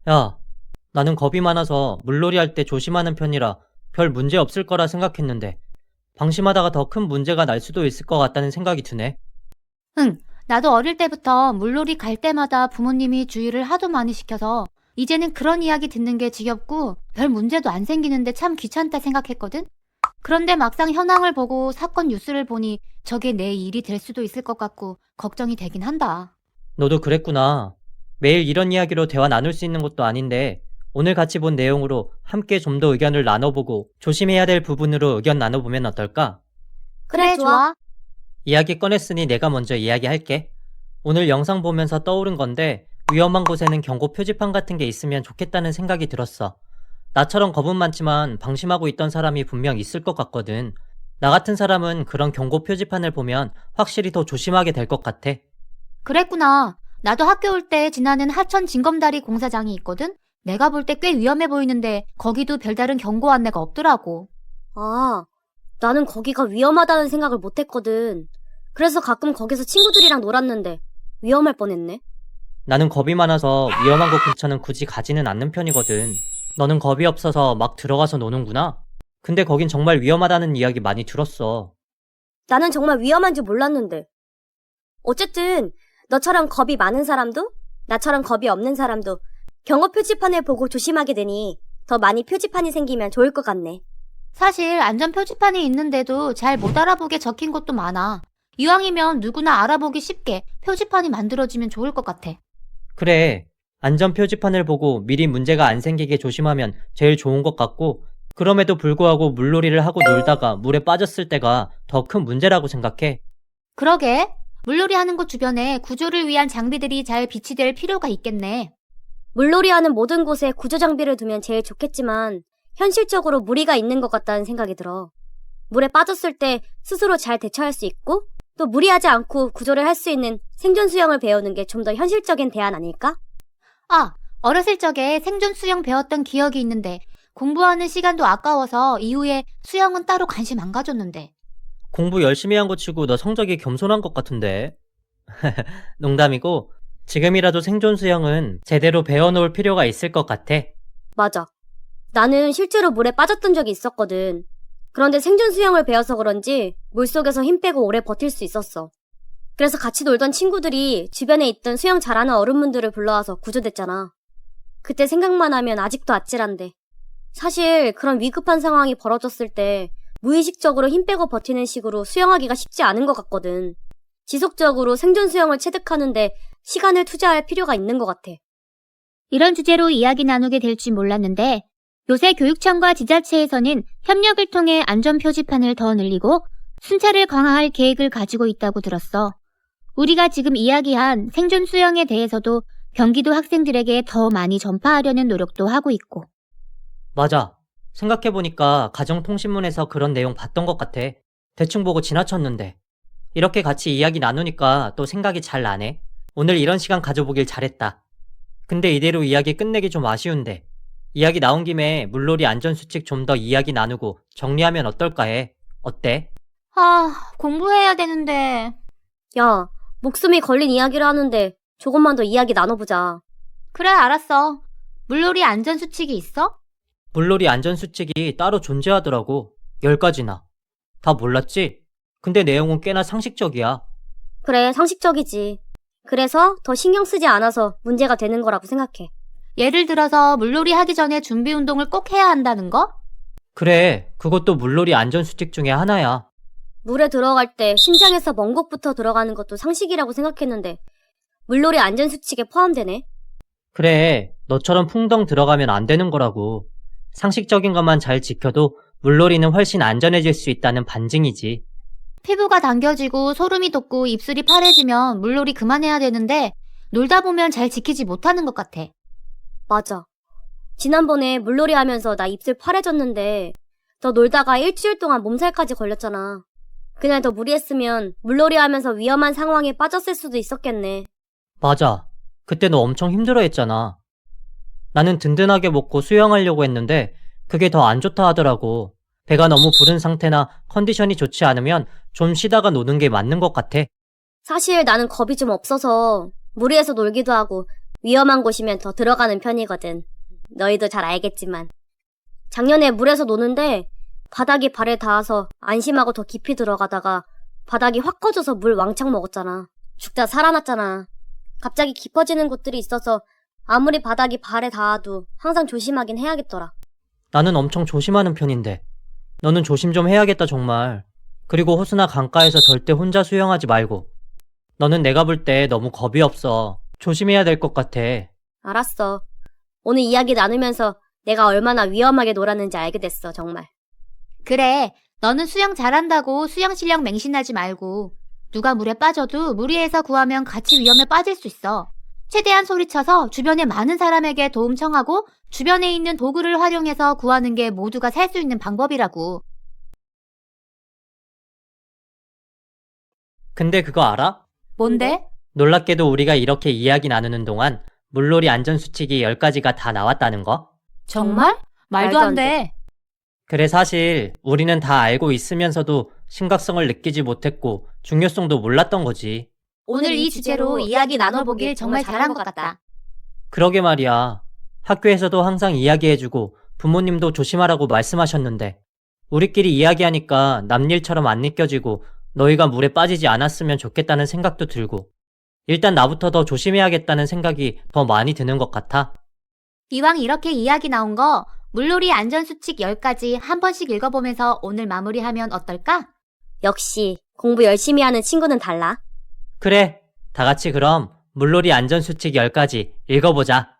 야, 나는 겁이 많아서 물놀이 할 때 조심하는 편이라 별 문제 없을 거라 생각했는데 방심하다가 더 큰 문제가 날 수도 있을 것 같다는 생각이 드네. 응, 나도 어릴 때부터 물놀이 갈 때마다 부모님이 주의를 하도 많이 시켜서 이제는 그런 이야기 듣는 게 지겹고 별 문제도 안 생기는데 참 귀찮다 생각했거든? 그런데 막상 현황을 보고 사건 뉴스를 보니 저게 내 일이 될 수도 있을 것 같고 걱정이 되긴 한다. 너도 그랬구나. 매일 이런 이야기로 대화 나눌 수 있는 것도 아닌데 오늘 같이 본 내용으로 함께 좀 더 의견을 나눠보고 조심해야 될 부분으로 의견 나눠보면 어떨까? 그래, 좋아. 이야기 꺼냈으니 내가 먼저 이야기할게. 오늘 영상 보면서 떠오른 건데 위험한 곳에는 경고 표지판 같은 게 있으면 좋겠다는 생각이 들었어. 나처럼 겁은 많지만 방심하고 있던 사람이 분명 있을 것 같거든. 나 같은 사람은 그런 경고 표지판을 보면 확실히 더 조심하게 될 것 같아. 그랬구나. 나도 학교 올 때 지나는 하천 징검다리 공사장이 있거든? 내가 볼 때 꽤 위험해 보이는데 거기도 별다른 경고 안내가 없더라고. 아, 나는 거기가 위험하다는 생각을 못 했거든. 그래서 가끔 거기서 친구들이랑 놀았는데 위험할 뻔했네. 나는 겁이 많아서 위험한 곳 근처는 굳이 가지는 않는 편이거든. 너는 겁이 없어서 막 들어가서 노는구나? 근데 거긴 정말 위험하다는 이야기 많이 들었어. 나는 정말 위험한 줄 몰랐는데. 어쨌든 너처럼 겁이 많은 사람도 나처럼 겁이 없는 사람도 경고 표지판을 보고 조심하게 되니 더 많이 표지판이 생기면 좋을 것 같네. 사실 안전 표지판이 있는데도 잘 못 알아보게 적힌 곳도 많아. 이왕이면 누구나 알아보기 쉽게 표지판이 만들어지면 좋을 것 같아. 그래, 안전 표지판을 보고 미리 문제가 안 생기게 조심하면 제일 좋은 것 같고, 그럼에도 불구하고 물놀이를 하고 놀다가 물에 빠졌을 때가 더 큰 문제라고 생각해. 그러게. 물놀이 하는 곳 주변에 구조를 위한 장비들이 잘 비치될 필요가 있겠네. 물놀이하는 모든 곳에 구조 장비를 두면 제일 좋겠지만 현실적으로 무리가 있는 것 같다는 생각이 들어. 물에 빠졌을 때 스스로 잘 대처할 수 있고 또 무리하지 않고 구조를 할 수 있는 생존 수영을 배우는 게 좀 더 현실적인 대안 아닐까? 아, 어렸을 적에 생존 수영 배웠던 기억이 있는데 공부하는 시간도 아까워서 이후에 수영은 따로 관심 안 가졌는데. 공부 열심히 한 거 치고 너 성적이 겸손한 것 같은데. 농담이고, 지금이라도 생존 수영은 제대로 배워놓을 필요가 있을 것 같아. 맞아. 나는 실제로 물에 빠졌던 적이 있었거든. 그런데 생존 수영을 배워서 그런지 물속에서 힘 빼고 오래 버틸 수 있었어. 그래서 같이 놀던 친구들이 주변에 있던 수영 잘하는 어른분들을 불러와서 구조됐잖아. 그때 생각만 하면 아직도 아찔한데. 사실 그런 위급한 상황이 벌어졌을 때 무의식적으로 힘 빼고 버티는 식으로 수영하기가 쉽지 않은 것 같거든. 지속적으로 생존 수영을 체득하는데 시간을 투자할 필요가 있는 것 같아. 이런 주제로 이야기 나누게 될지 몰랐는데 요새 교육청과 지자체에서는 협력을 통해 안전 표지판을 더 늘리고 순찰을 강화할 계획을 가지고 있다고 들었어. 우리가 지금 이야기한 생존 수영에 대해서도 경기도 학생들에게 더 많이 전파하려는 노력도 하고 있고. 맞아. 생각해보니까 가정통신문에서 그런 내용 봤던 것 같아. 대충 보고 지나쳤는데. 이렇게 같이 이야기 나누니까 또 생각이 잘 나네. 오늘 이런 시간 가져보길 잘했다. 근데 이대로 이야기 끝내기 좀 아쉬운데. 이야기 나온 김에 물놀이 안전수칙 좀 더 이야기 나누고 정리하면 어떨까 해. 어때? 공부해야 되는데. 야, 목숨이 걸린 이야기를 하는데 조금만 더 이야기 나눠보자. 그래, 알았어. 물놀이 안전수칙이 있어? 물놀이 안전수칙이 따로 존재하더라고. 10가지나. 다 몰랐지? 근데 내용은 꽤나 상식적이야. 그래, 상식적이지. 그래서 더 신경 쓰지 않아서 문제가 되는 거라고 생각해. 예를 들어서 물놀이 하기 전에 준비 운동을 꼭 해야 한다는 거? 그래, 그것도 물놀이 안전수칙 중에 하나야. 물에 들어갈 때 심장에서 먼 곳부터 들어가는 것도 상식이라고 생각했는데 물놀이 안전수칙에 포함되네. 그래, 너처럼 풍덩 들어가면 안 되는 거라고. 상식적인 것만 잘 지켜도 물놀이는 훨씬 안전해질 수 있다는 반증이지. 피부가 당겨지고 소름이 돋고 입술이 파래지면 물놀이 그만해야 되는데 놀다 보면 잘 지키지 못하는 것 같아. 맞아. 지난번에 물놀이 하면서 나 입술 파래졌는데 더 놀다가 일주일 동안 몸살까지 걸렸잖아. 그날 더 무리했으면 물놀이 하면서 위험한 상황에 빠졌을 수도 있었겠네. 맞아. 그때 너 엄청 힘들어했잖아. 나는 든든하게 먹고 수영하려고 했는데 그게 더 안 좋다 하더라고. 배가 너무 부른 상태나 컨디션이 좋지 않으면 좀 쉬다가 노는 게 맞는 것 같아. 사실 나는 겁이 좀 없어서 무리해서 놀기도 하고 위험한 곳이면 더 들어가는 편이거든. 너희도 잘 알겠지만. 작년에 물에서 노는데 바닥이 발에 닿아서 안심하고 더 깊이 들어가다가 바닥이 확 꺼져서 물 왕창 먹었잖아. 죽다 살아났잖아. 갑자기 깊어지는 곳들이 있어서 아무리 바닥이 발에 닿아도 항상 조심하긴 해야겠더라. 나는 엄청 조심하는 편인데. 너는 조심 좀 해야겠다, 정말. 그리고 호수나 강가에서 절대 혼자 수영하지 말고. 너는 내가 볼 때 너무 겁이 없어. 조심해야 될 것 같아. 알았어. 오늘 이야기 나누면서 내가 얼마나 위험하게 놀았는지 알게 됐어, 정말. 그래, 너는 수영 잘한다고 수영 실력 맹신하지 말고. 누가 물에 빠져도 물 위에서 구하면 같이 위험에 빠질 수 있어. 최대한 소리쳐서 주변에 많은 사람에게 도움 청하고 주변에 있는 도구를 활용해서 구하는 게 모두가 살 수 있는 방법이라고. 근데 그거 알아? 뭔데? 놀랍게도 우리가 이렇게 이야기 나누는 동안 물놀이 안전수칙이 10가지가 다 나왔다는 거? 정말? 말도 안 돼. 그래, 사실 우리는 다 알고 있으면서도 심각성을 느끼지 못했고 중요성도 몰랐던 거지. 오늘 이 주제로 이야기 나눠보길 정말 잘한 것 같다. 그러게 말이야. 학교에서도 항상 이야기해주고 부모님도 조심하라고 말씀하셨는데 우리끼리 이야기하니까 남일처럼 안 느껴지고 너희가 물에 빠지지 않았으면 좋겠다는 생각도 들고 일단 나부터 더 조심해야겠다는 생각이 더 많이 드는 것 같아. 이왕 이렇게 이야기 나온 거 물놀이 안전수칙 10가지 한 번씩 읽어보면서 오늘 마무리하면 어떨까? 역시 공부 열심히 하는 친구는 달라. 그래, 다 같이 그럼 물놀이 안전수칙 10가지 읽어보자.